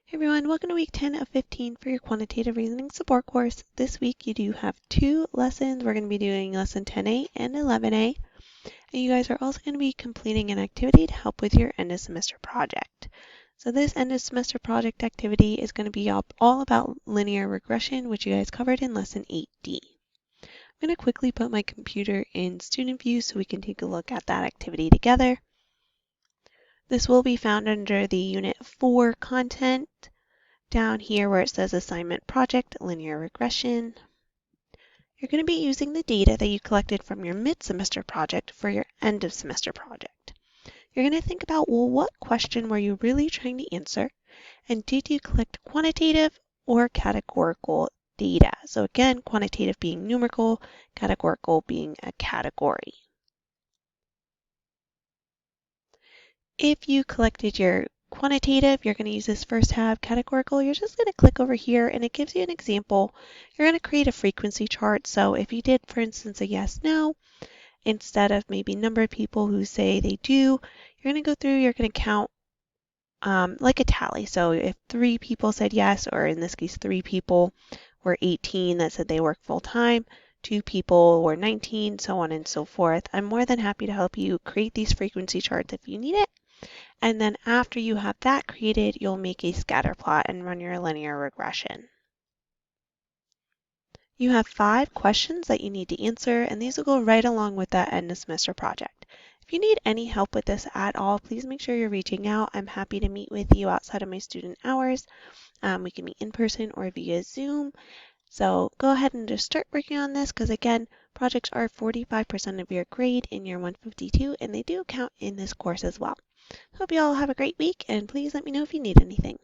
Hey everyone, welcome to week 10 of 15 for your quantitative reasoning support course. This week you do have two lessons. We're going to be doing lesson 10A and 11A. And you guys are also going to be completing an activity to help with your end of semester project. So this end of semester project activity is going to be all about linear regression, which you guys covered in lesson 8D. I'm going to quickly put my computer in student view so we can take a look at that activity together. This will be found under the Unit 4 content. Down here where it says assignment project, linear regression, you're going to be using the data that you collected from your mid-semester project for your end of semester project. You're going to think about, well, what question were you really trying to answer? And did you collect quantitative or categorical data? So again, quantitative being numerical, categorical being a category. If you collected your quantitative, you're going to use this first tab. Categorical, you're just going to click over here and it gives you an example. You're going to create a frequency chart. So if you did, for instance, a yes, no, instead of maybe number of people who say they do, you're going to go through, you're going to count like a tally. So if 3 people said yes, or in this case, 3 people were 18 that said they work full time, 2 people were 19, so on and so forth. I'm more than happy to help you create these frequency charts if you need it. And then after you have that created, you'll make a scatter plot and run your linear regression. You have 5 questions that you need to answer, and these will go right along with that end of semester project. If you need any help with this at all, please make sure you're reaching out. I'm happy to meet with you outside of my student hours. We can meet in person or via Zoom. So go ahead and just start working on this because again, projects are 45% of your grade in year 152 and they do count in this course as well. Hope you all have a great week and please let me know if you need anything.